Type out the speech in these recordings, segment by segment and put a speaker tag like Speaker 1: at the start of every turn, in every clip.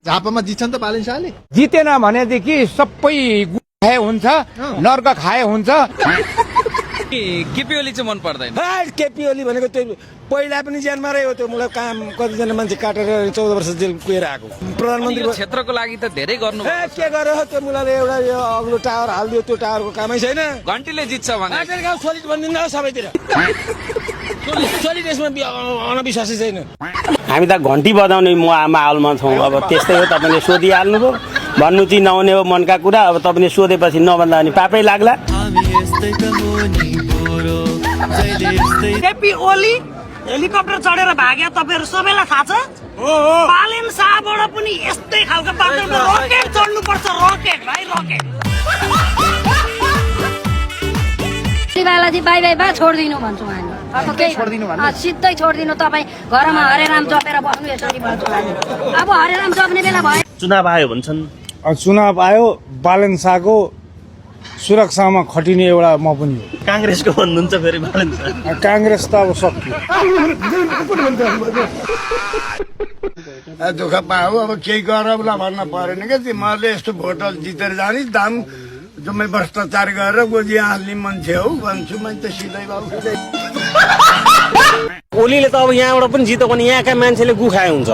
Speaker 1: झापामा जित्छन् त बालेन शाहले।
Speaker 2: जितेन भनेदेखि सबै खाए हुन्छ, नर्क खाए हुन्छ।
Speaker 3: केपी ओली चाहिँ मन पर्दैन।
Speaker 4: केपी ओली भनेको त्यो पहिला पनि ज्यानमा रह्यो, त्यो मलाई काम कतिजना मान्छे काटेर 14 वर्ष जेल कुएर आएको प्रधानमन्त्री
Speaker 3: क्षेत्रको लागि त धेरै गर्नु
Speaker 4: के गर्यो त्यो मुलाले एउटा यो अग्लो टावर हालिदियो, त्यो टावरको कामै छैन।
Speaker 3: घन्टीले जित्छ भने
Speaker 4: गाउँ सोलिड भनिदिनु सबैतिर सोलिड, यसमा अनविश्वासै छैन।
Speaker 5: हामी त घन्टी बजाउने माहौलमा छौँ। अब त्यस्तै हो, तपाईँले सोधिहाल्नुभयो, भन्नु चाहिँ नहुने हो मनका कुरा। अब तपाईँले सोधेपछि नभन्दा भने पापै लाग्ला।
Speaker 6: केपी ओली हेलिकप्टर चढेर भाग्यो, तपाईहरु सबैलाई थाहा छ। बालेन शाहबाट पनि यस्तै खालको बाटोमा रकेट चढ्नु पर्छ, रकेट भाइ रकेट।
Speaker 7: बालाजी बाई बाई बा छोड्दिनु भन्छु हामी। अब केही
Speaker 1: छोड्दिनु भन्नु?
Speaker 7: सिधै छोड्दिनु। तपाईँ घरमा हरेराम जपेर बस्नु यसरी भन्छु हामी। अब हरेराम जप्ने बेला भयो।
Speaker 5: चुनाव आयो भन्छन्।
Speaker 8: चुनाव आयो, बालेन शाहको सुरक्षामा खटिने एउटा म पनि हो।
Speaker 5: काङ्ग्रेसको भन्नुहुन्छ फेरि बालेन शाह।
Speaker 8: काङ्ग्रेस त अब सक्यो।
Speaker 9: दुःख पायो, अब केही गरौँला भन्न परेन क्या। मैले यस्तो भोट जितेर जाने दाम जम्मै भ्रष्टाचार गरेर गोजी हाल्ने मान्छे हो भन्छु मैले त सिधै बाबु।
Speaker 5: ओलीले त अब यहाँबाट पनि जित्यो भने यहाँका मान्छेले गुखाए हुन्छ।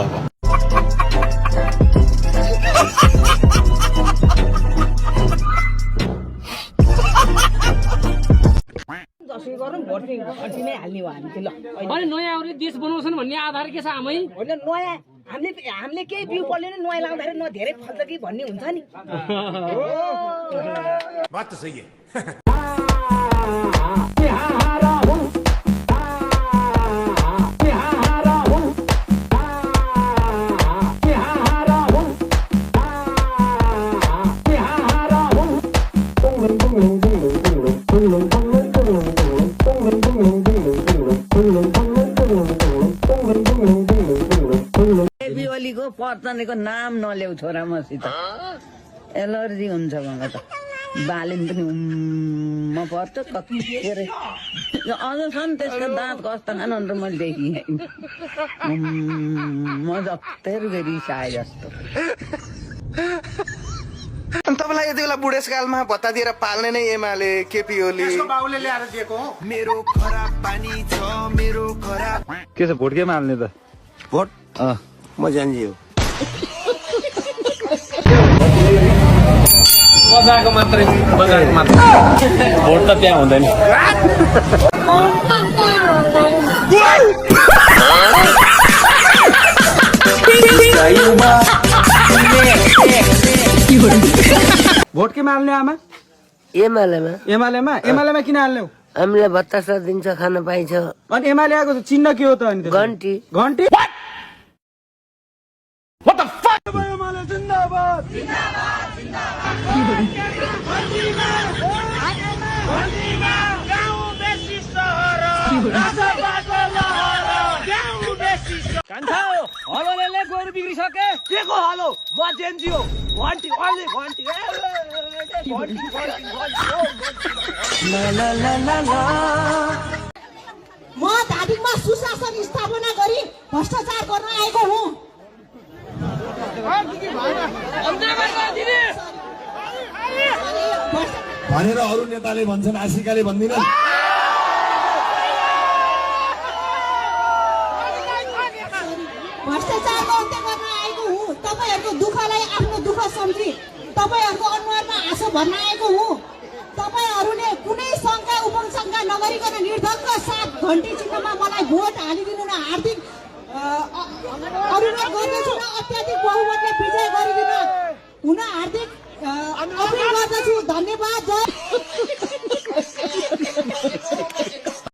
Speaker 6: अनि नयाँ आउने देश बनाउँछन् भन्ने आधार के छ आमै? होइन नयाँ हामीले केही बिउ पल्यो नि नयाँ लाउँदाखेरि न धेरै फल्छ कि भन्ने हुन्छ नि।
Speaker 1: बात त सही है।
Speaker 10: पर्तनेको नाम नल्याउ छोरा मसित, एलर्जी हुन्छ मलाई त। बालेन पनि म पर्छ कति के अरे अझसम्म त्यसको दाँत कस्ता खान अन्त मैले देखिँ। म जस्तै रिसाए जस्तो।
Speaker 1: तपाईँलाई यति बेला बुढेसकालमा भत्ता दिएर पाल्ने नै एमाले केपी ओली
Speaker 4: बाउले ल्याएर दिएको हो।
Speaker 1: मेरो खराब पानी छ, मेरो खराब।
Speaker 2: के छ भोट केमा हाल्ने त?
Speaker 9: भोट म जान्छु हो।
Speaker 3: बजाएको मात्रै, बजाएको मात्रै।
Speaker 5: भोट त त्यहाँ हुँदैन।
Speaker 4: भोट केमा हाल्ने आमा?
Speaker 10: एमालेमा
Speaker 4: एमालेमा। एमालेमा किन हाल्ने हो?
Speaker 10: हामीलाई भत्ता दिन्छ, खान पाइन्छ।
Speaker 4: अनि एमाले आएको चिन्ह के हो त? अनि
Speaker 10: घन्टी
Speaker 4: घन्टी।
Speaker 6: हलोले गोरु बिग्रिसके के को हलो? म जेन्जी हो। घन्टी अलि घन्टी
Speaker 11: म धादिङमा सुशासन स्थापना गरी भ्रष्टाचार गर्न आएको हुँ
Speaker 8: भनेर अरू नेताले भन्छन्, आशिकाले भन्दिनन्।
Speaker 11: भ्रष्टाचारको अन्त्य गर्न आएको हुँ। तपाईँहरूको दुःखलाई आफ्नो दुःख सम्झी तपाईँहरूको अनुहारमा आँसु भर्न आएको हुँ। तपाईँहरूले कुनै शङ्का उपशङ्का नगरिकन निर्धक्क साथ घन्टी चिन्हमा मलाई भोट हालिदिनु न। हार्दिक अनुरोध गर्दछु र अत्याधिक बहुमतले विजय गरिदिन हुन हार्दिक अपिल गर्दछु। धन्यवाद।